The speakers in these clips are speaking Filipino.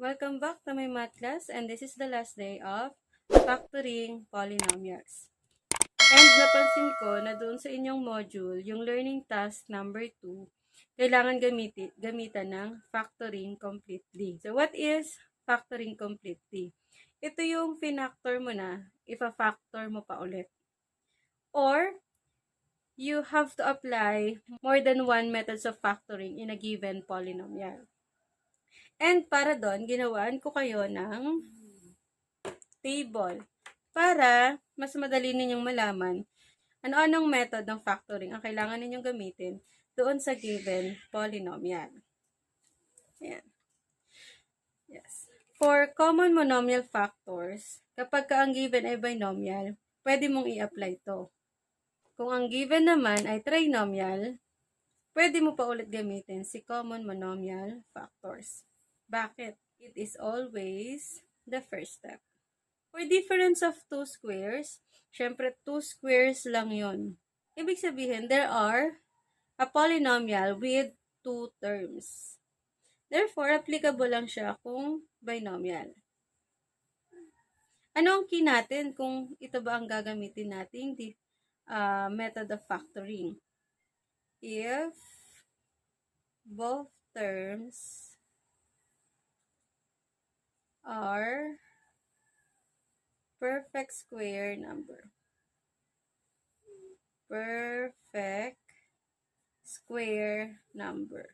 Welcome back to my math class, and this is the last day of factoring polynomials. And napansin ko na doon sa inyong module, yung learning task number 2, kailangan gamitan ng factoring completely. So what is factoring completely? Ito yung finactor mo na, ifa-factor mo pa ulit. Or, you have to apply more than one methods of factoring in a given polynomial. And para doon, ginawaan ko kayo ng table para mas madali ninyong malaman ano-anong method ng factoring ang kailangan ninyong gamitin doon sa given polynomial. Ayan. Yes. For common monomial factors, kapag ang given ay binomial, pwede mong i-apply to. Kung ang given naman ay trinomial, pwede mo pa ulit gamitin si common monomial factors. Bakit? It is always the first step. For difference of two squares, syempre two squares lang yon. Ibig sabihin, there are a polynomial with two terms. Therefore, applicable lang siya kung binomial. Ano ang key natin kung ito ba ang gagamitin nating method of factoring? If both terms are perfect square number. Perfect square number.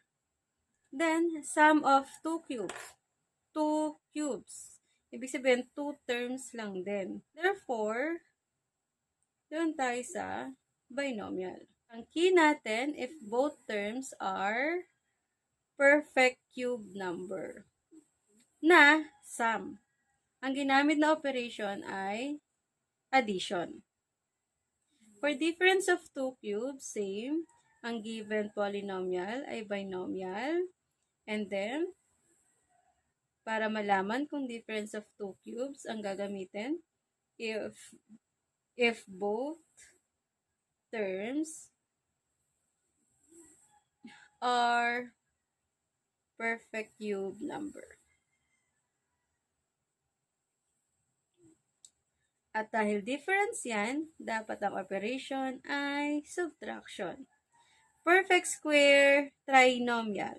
Then, sum of two cubes. Two cubes. Ibig sabihin, two terms lang din. Therefore, doon tayo sa binomial. Ang key natin, if both terms are perfect cube number na sum. Ang ginamit na operation ay addition. For difference of two cubes, same. Ang given polynomial ay binomial. And then, para malaman kung difference of two cubes, ang gagamitin, if both terms are perfect cube number. At dahil difference yan, dapat ang operation ay subtraction. Perfect square trinomial.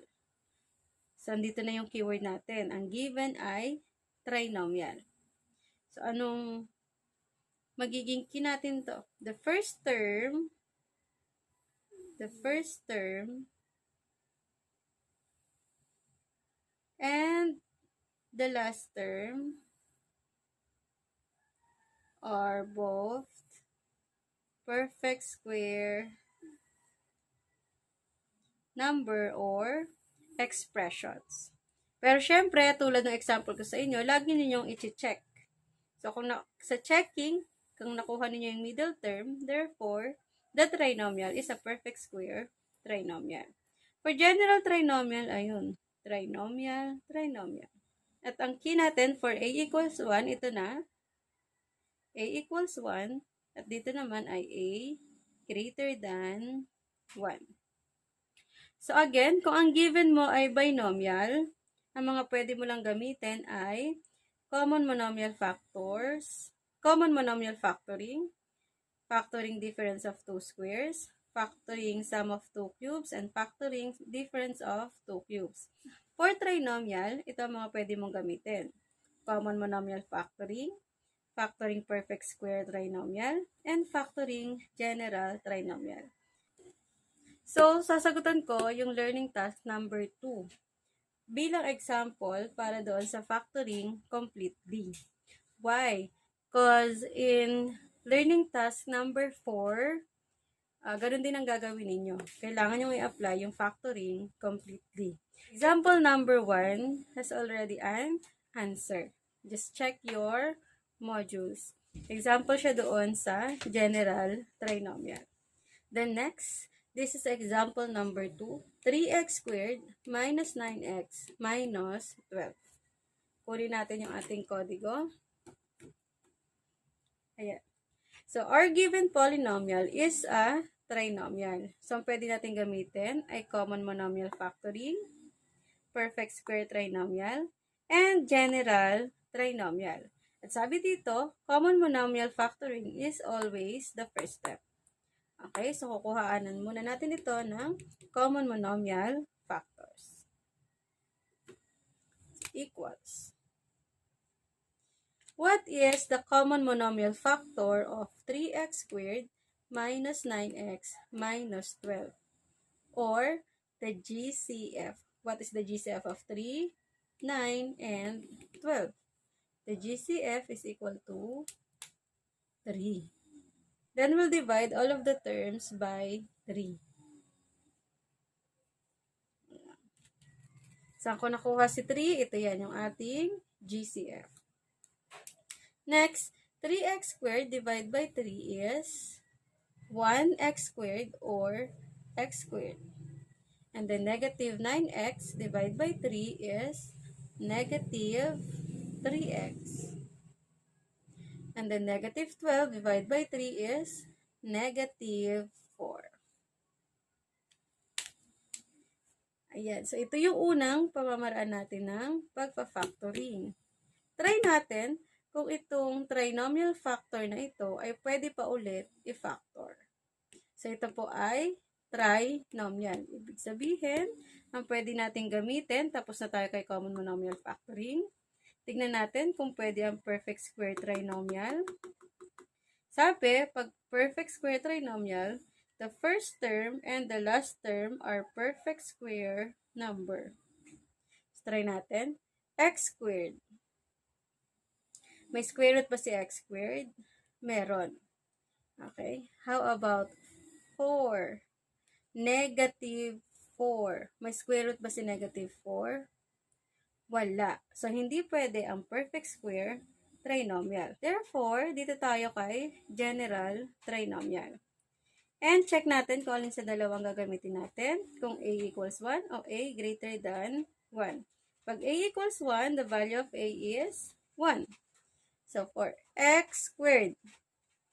So, andito na yung keyword natin. Ang given ay trinomial. So, anong magiging key natin to? The first term, and the last term are both perfect square number or expressions. Pero syempre, tulad ng example ko sa inyo, lagi ninyong i-check. So, kung sa checking, kung nakuha ninyo yung middle term, therefore, the trinomial is a perfect square trinomial. For general trinomial, ayun, trinomial. At ang key natin for a equals 1, ito na, a equals 1, at dito naman ay a greater than 1. So again, kung ang given mo ay binomial, ang mga pwede mo lang gamitin ay common monomial factors, common monomial factoring, factoring difference of two squares, factoring sum of two cubes, and factoring difference of two cubes. For trinomial, ito ang mga pwede mong gamitin. Common monomial factoring, factoring perfect square trinomial, and factoring general trinomial. So, sasagutan ko yung learning task number 2 bilang example para doon sa factoring completely. Why? Because in learning task number 4, ganun din ang gagawin ninyo. Kailangan nyo i-apply yung factoring completely. Example number 1 has already an answer. Just check your modules. Example siya doon sa general trinomial. Then next, this is example number 2. 3x squared minus 9x minus 12. Kunin natin yung ating kodigo. Ayan. So, our given polynomial is a trinomial. So, ang pwede natin gamitin ay common monomial factoring, perfect square trinomial, and general trinomial. At sabi dito, common monomial factoring is always the first step. Okay, so kukuhaanan muna natin ito ng common monomial factors. Equals. What is the common monomial factor of 3x squared minus 9x minus 12? Or the GCF. What is the GCF of 3, 9, and 12? The GCF is equal to 3. Then we'll divide all of the terms by 3. Saan ko nakuha si 3? Ito yan, yung ating GCF. Next, 3x squared divided by 3 is 1x squared or x squared. And then negative 9x divided by 3 is negative 3x. And then negative 12 divided by 3 is negative 4. Ayan. So, ito yung unang pamamaraan natin ng pagpa-factoring. Try natin kung itong trinomial factor na ito ay pwede pa ulit i-factor. So, ito po ay trinomial. Ibig sabihin, ang pwede natin gamitin, tapos na tayo kay common monomial factoring. Tignan natin kung pwede ang perfect square trinomial. Sabi, pag perfect square trinomial, the first term and the last term are perfect square number. So, try natin. X squared. May square root ba si x squared? Meron. Okay. How about 4? Negative 4. May square root ba si negative 4? Wala. So, hindi pwede ang perfect square trinomial. Therefore, dito tayo kay general trinomial. And check natin kung alin sa dalawang gagamitin natin. Kung a equals 1 o a greater than 1. Pag a equals 1, the value of a is 1. So, for x squared,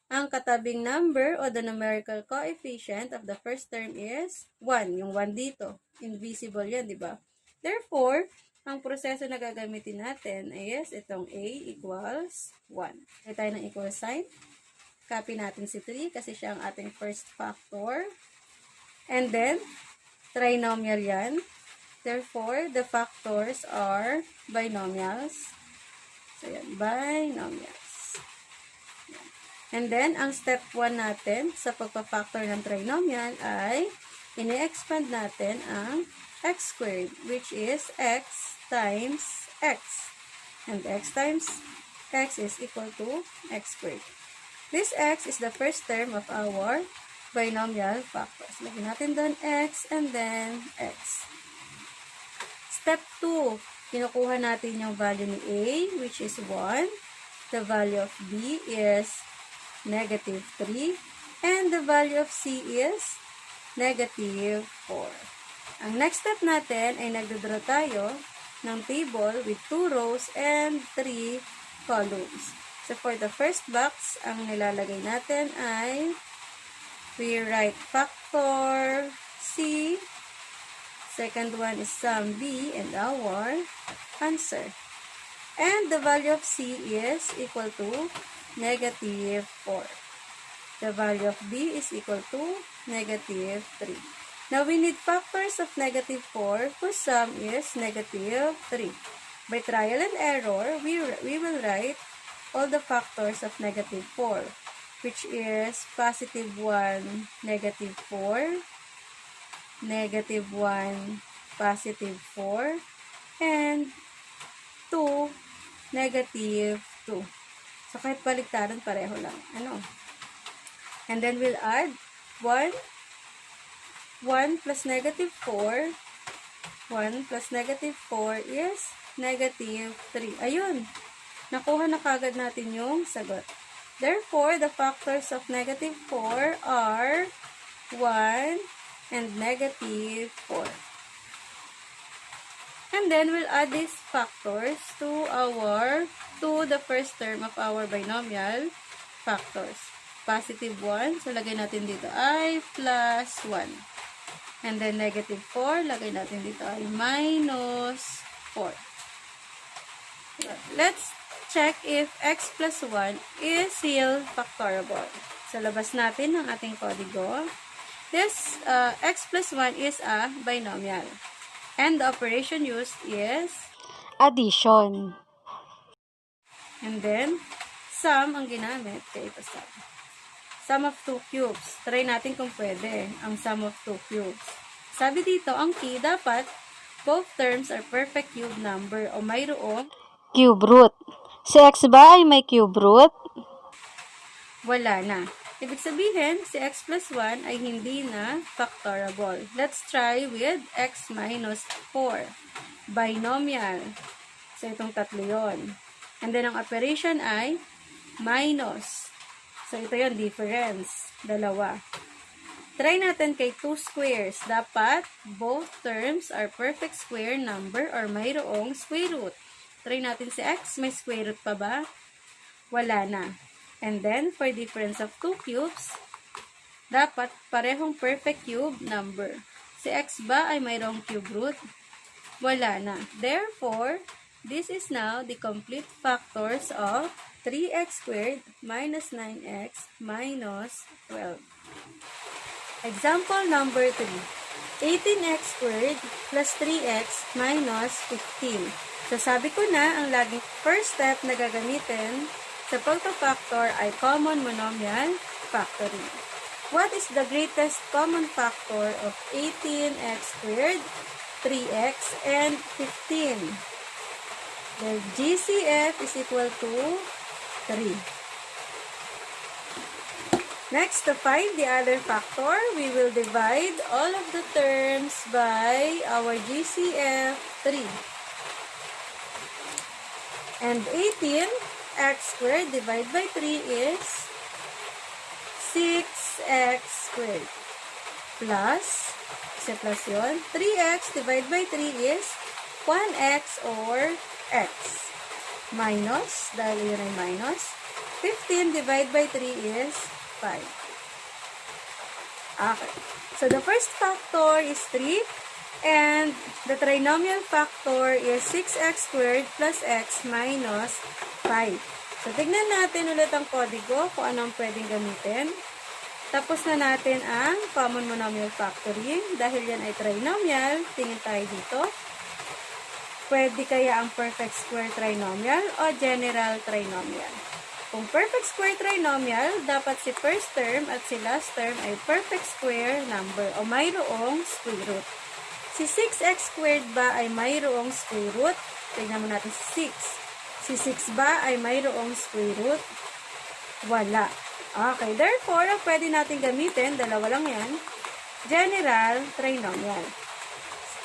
ang katabing number o the numerical coefficient of the first term is 1. Yung 1 dito. Invisible yan, di ba? Therefore, ang proseso na gagamitin natin is itong a equals 1. Kaya tayo ng equal sign. Copy natin si 3 kasi siya ang ating first factor. And then, trinomial yan. Therefore, the factors are binomials. So, yan, binomials. Yan. And then, ang step 1 natin sa pagpa-factor ng trinomial ay ini-expand natin ang x squared, which is x times x. And x times x is equal to x squared. This x is the first term of our binomial factors. Lagyan natin doon x and then x. Step 2, kinukuha natin yung value ni a, which is 1. The value of b is negative 3. And the value of c is negative 4. Ang next step natin ay nagdodraw tayo ng table with 2 rows and 3 columns. So, for the first box, ang nilalagay natin ay we write factor C. Second one is sum B and our answer. And the value of C is equal to negative 4. The value of B is equal to negative 3. Now, we need factors of negative 4 whose sum is negative 3. By trial and error, we will write all the factors of negative 4, which is positive 1, negative 4, negative 1, positive 4, and 2, negative 2. So, kahit baligtaran, pareho lang. Ano? And then, we'll add 1 plus negative 4. 1 plus negative 4 is negative 3. Ayun. Nakuha na kagad natin yung sagot. Therefore, the factors of negative 4 are 1 and negative 4. And then, we'll add these factors to the first term of our binomial factors. Positive 1. So, lagay natin dito ay plus 1. And then, negative 4, lagay natin dito ay minus 4. Let's check if x plus 1 is still factorable. So, labas natin ang ating kodigo. This x plus 1 is a binomial. And the operation used is addition. And then, sum ang ginamit. Kaya ito sum. Sum of 2 cubes. Try natin kung pwede ang sum of 2 cubes. Sabi dito, ang key dapat both terms are perfect cube number o mayroong cube root. Si x ba ay may cube root? Wala na. Ibig sabihin, si x plus 1 ay hindi na factorable. Let's try with x minus 4. Binomial. So, itong tatlo yun. And then, ang operation ay minus. So, ito yun, difference. Dalawa. Try natin kay 2 squares. Dapat, both terms are perfect square number or mayroong square root. Try natin si x. May square root pa ba? Wala na. And then, for difference of 2 cubes, dapat parehong perfect cube number. Si x ba ay mayroong cube root? Wala na. Therefore, this is now the complete factors of 3x squared minus 9x minus 12. Example number 3. 18x squared plus 3x minus 15. So, sabi ko na, ang laging first step na gagamitin sa pagka-factor ay common monomial factoring. What is the greatest common factor of 18x squared, 3x, and 15? The GCF is equal to 3. Next, to find the other factor, we will divide all of the terms by our GCF 3. And 18x squared divided by 3 is 6x squared. Plus, kasi plus yun, 3x divided by 3 is 1x or x. Minus, dahil yun ay minus, 15 divided by 3 is 5. Okay. So, the first factor is 3. And the trinomial factor is 6x squared plus x minus 5. So, tignan natin ulit ang kodigo kung anong pwedeng gamitin. Tapos na natin ang common monomial factoring. Dahil yan ay trinomial, tingin tayo dito. Pwede kaya ang perfect square trinomial o general trinomial. Kung perfect square trinomial, dapat si first term at si last term ay perfect square number o mayroong square root. Si 6x squared ba ay mayroong square root? Tignan mo natin si 6. Si 6 ba ay mayroong square root? Wala. Okay, therefore, ang pwede natin gamitin, dalawa lang yan, general trinomial.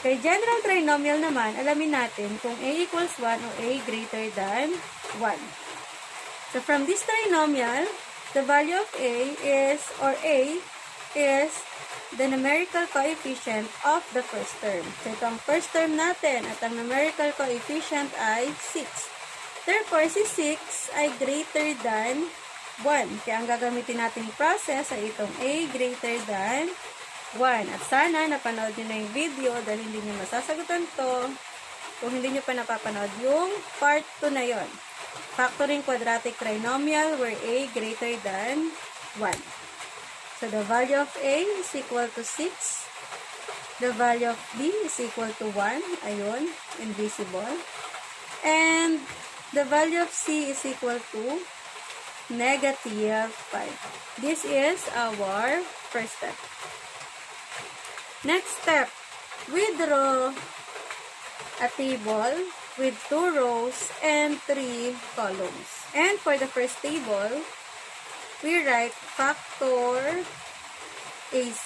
Kay general trinomial naman, alamin natin kung a equals 1 o a greater than 1. So, from this trinomial, the value of a is, or a is the numerical coefficient of the first term. So, ito ang first term natin at ang numerical coefficient ay 6. Therefore, si 6 ay greater than 1. Kaya ang gagamitin nating process ay itong a greater than 1. At sana napanood nyo na yung video dahil hindi nyo masasagutan to kung hindi nyo pa napapanood yung part 2 na yon. Factoring quadratic trinomial where a greater than 1. So, the value of a is equal to 6. The value of b is equal to 1. Ayun, invisible. And the value of c is equal to negative 5. This is our first step. Next step, we draw a table with 2 rows and 3 columns. And for the first table, we write factor AC.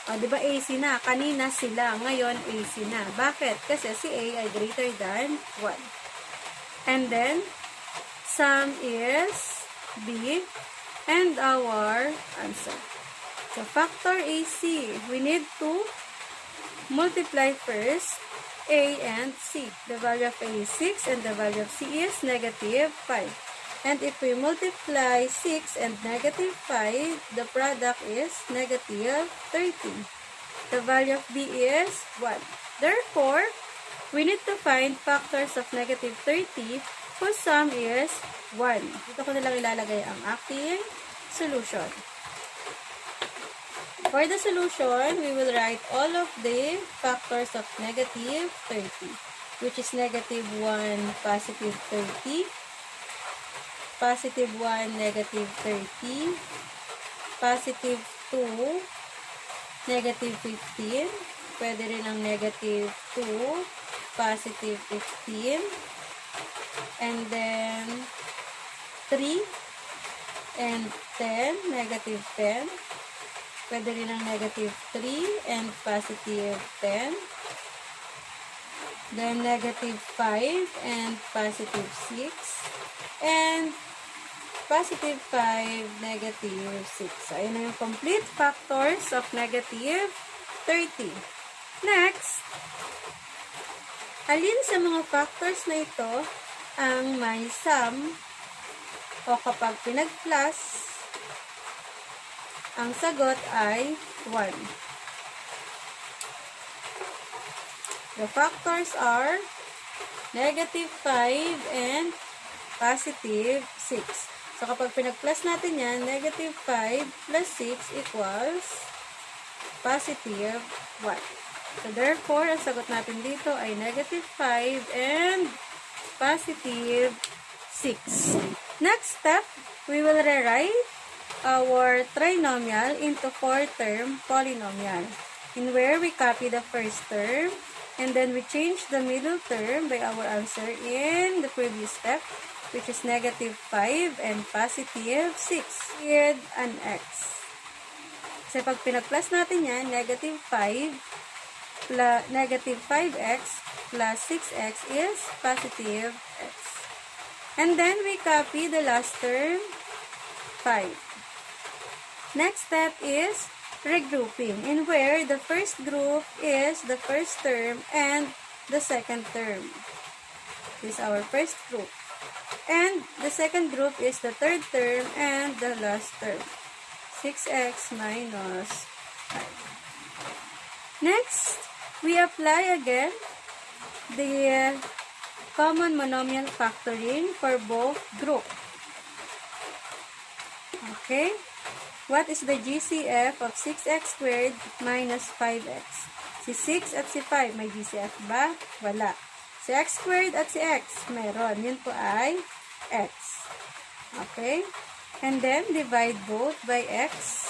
O, diba AC na? Kanina sila. Ngayon, AC na. Bakit? Kasi si A ay greater than 1. And then, sum is B and our answer. So, factor AC. We need to multiply first A and C. The value of A is 6 and the value of C is negative 5. And if we multiply 6 and negative 5, the product is negative 13. The value of B is 1. Therefore, we need to find factors of negative 30 whose sum is 1. Dito ko nilang ilalagay ang aking solution. For the solution, we will write all of the factors of negative 30, which is negative 1, positive 30, positive 1, negative 30, positive 2, negative 15, pwede rin ang negative 2, positive 15, and then 3, and 10, negative 10, pwede rin ang negative 3, and positive 10, then negative 5, and positive 6, and positive 5, negative 6. So, ayan na yung complete factors of negative 30. Next, alin sa mga factors na ito ang may sum o kapag pinag-plus, ang sagot ay 1. The factors are negative 5 and positive 6. So, kapag pinag-plus natin yan, negative 5 plus 6 equals positive 1. So, therefore, ang sagot natin dito ay negative 5 and positive 6. Next step, we will rewrite our trinomial into 4-term polynomial, in where we copy the first term, and then we change the middle term by our answer in the previous step, which is negative 5 and positive 6 with an x. Kasi pag pinag-plus natin yan, negative 5 plus negative 5x plus 6x is positive x. And then we copy the last term, 5. Next step is regrouping, in where the first group is the first term and the second term. This is our first group. And the second group is the third term and the last term. 6x minus 5. Next, we apply again the common monomial factoring for both groups. Okay? What is the GCF of 6x squared minus 5x? Si 6 at si 5, may GCF ba? Wala. Si x squared at si x, meron. Yun po ay x. Okay? And then, divide both by x.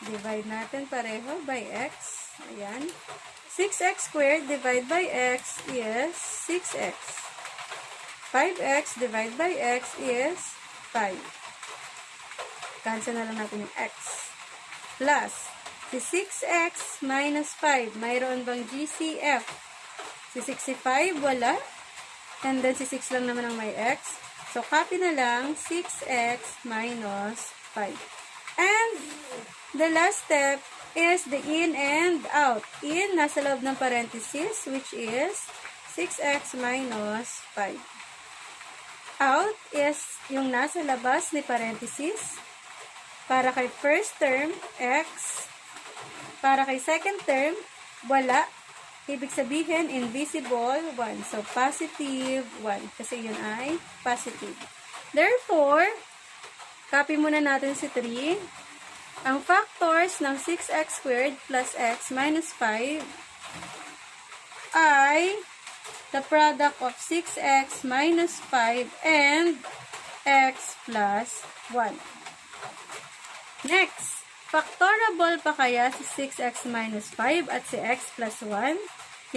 Divide natin pareho by x. Ayan. 6x squared divided by x is 6x. 5x divided by x is 5. Cancel na lang natin yung x. Plus, si 6x minus 5, mayroon bang GCF? Si 65, wala. And then, si 6 lang naman ang may x. So, copy na lang 6x minus 5. And, the last step is the in and out. In, nasa loob ng parenthesis, which is 6x minus 5. Out is yung nasa labas ni parenthesis. Para kay first term, x. Para kay second term, wala. Ibig sabihin, invisible, 1. So, positive 1. Kasi yun ay positive. Therefore, copy muna natin si 3. Ang factors ng 6x squared plus x minus 5 ay the product of 6x minus 5 and x plus 1. Next, factorable pa kaya si 6x minus 5 at si x plus 1?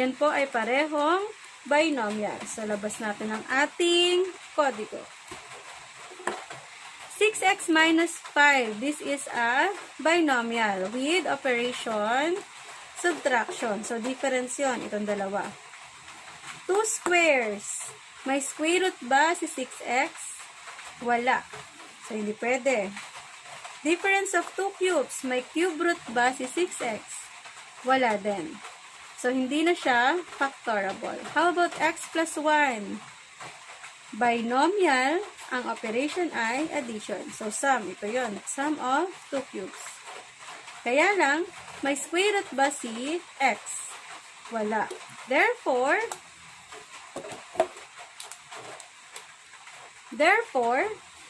Yan po ay parehong binomial. So, labas natin ang ating kodigo. 6x minus 5, this is a binomial with operation subtraction. So, difference yun, itong dalawa. 2 squares. May square root ba si 6x? Wala. So, hindi pwede. Difference of 2 cubes. May cube root ba si 6x? Wala din. So, hindi na siya factorable. How about x plus 1? Binomial, ang operation ay addition. So, sum. Ito yon, sum of 2 cubes. Kaya lang, may square root ba si x? Wala. Therefore,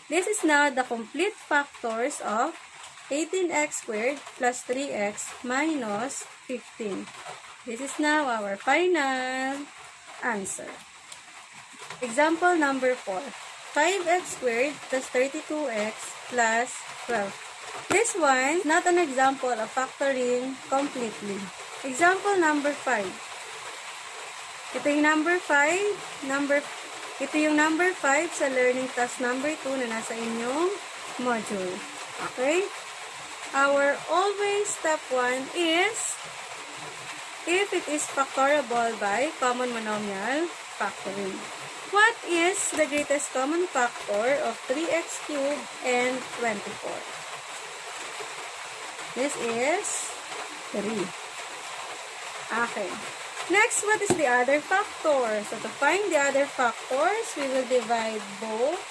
this is now the complete factors of 18x squared plus 3x minus 15. This is now our final answer. Example number 4. 5x squared plus 32x plus 12. This one, not an example of factoring completely. Example number 5. Ito yung number 5. Ito yung number 5 sa learning task number 2 na nasa inyong module. Okay? Our always step 1 is if it is factorable by common monomial factoring. What is the greatest common factor of 3x cubed and 24? This is 3. Okay. Next, what is the other factor? So, to find the other factors, we will divide both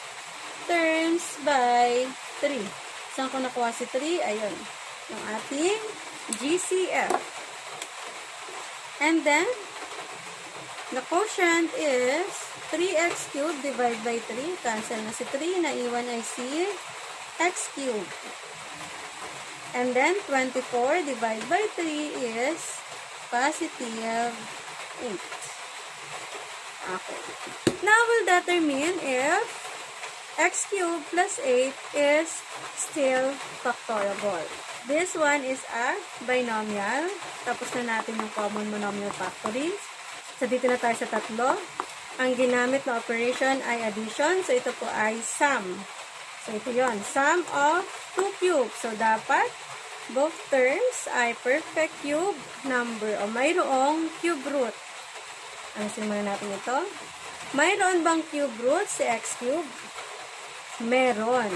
terms by 3. Saan ko nakuha si 3? Ayun. Yung ating GCF. And then, the quotient is 3x cubed divided by 3. Cancel na si 3. Naiwan ay si x cubed. And then, 24 divided by 3 is positive 8. Okay. Now, we'll determine if x cubed plus 8 is still factorable. This one is a binomial. Tapos na natin yung common monomial factoring. So, dito na tayo sa tatlo. Ang ginamit na operation ay addition. So, ito po ay sum. So, ito yon, sum of 2 cubes. So, dapat both terms ay perfect cube number o mayroong cube root. Ano simulan natin ito? Mayroon bang cube root si x cube? Meron.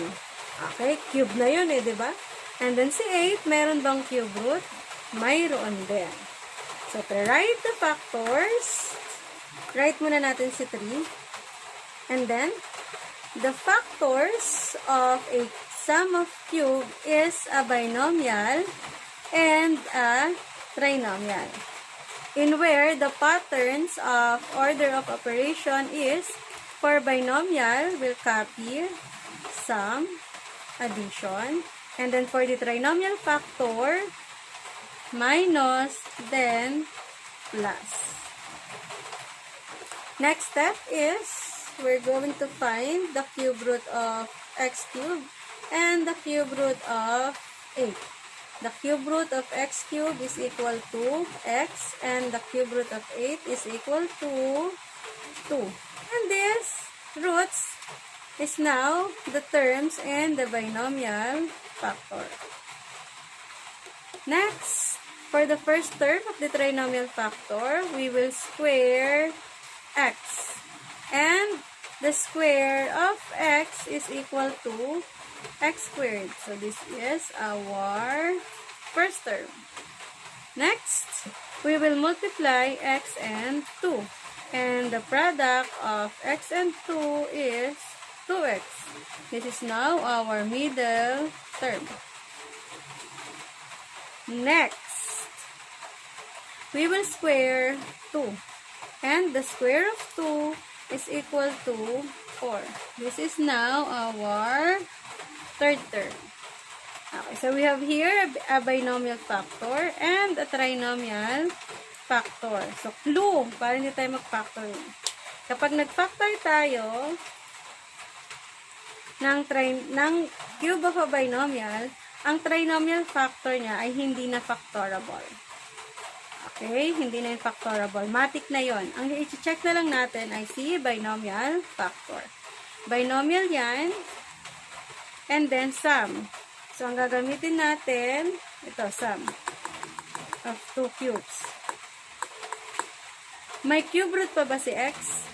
Okay, cube na yun eh, di ba? And then si 8, meron bang cube root? Mayroon din. So, to write the factors, write muna natin si 3. And then, the factors of a sum of cube is a binomial and a trinomial. In where the patterns of order of operation is, for binomial, we'll copy sum, addition, and then for the trinomial factor, minus, then plus. Next step is, we're going to find the cube root of x cubed and the cube root of 8. The cube root of x cubed is equal to x and the cube root of 8 is equal to 2. And this roots is now the terms in the binomial factor. Next, for the first term of the trinomial factor, we will square x. And the square of x is equal to x squared. So, this is our first term. Next, we will multiply x and 2. And the product of x and 2 is 2x. This is now our middle term. Next, we will square 2. And the square of 2 is equal to 4. This is now our third term. Okay, so we have here a binomial factor and a trinomial factor. So, clue, para hindi tayo mag-factor. Kapag nag-factor tayo ng cube of a binomial, ang trinomial factor niya ay hindi na factorable. Okay, hindi na yung factorable. Matic na yon. Ang i-check na lang natin ay si binomial factor. Binomial yan. And then, sum. So, ang gagamitin natin, ito, sum of 2 cubes. May cube root pa ba si x?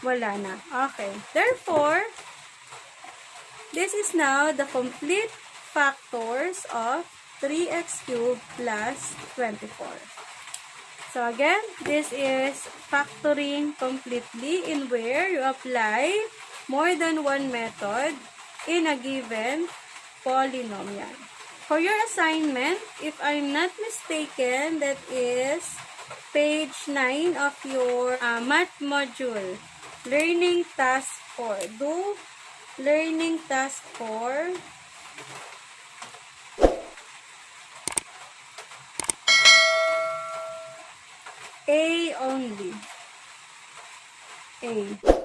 Wala na. Okay. Therefore, this is now the complete factors of 3x cubed plus 24. So, again, this is factoring completely in where you apply more than one method in a given polynomial. For your assignment, if I'm not mistaken, that is page 9 of your math module. Learning task 4. Do learning task 4. A only. A.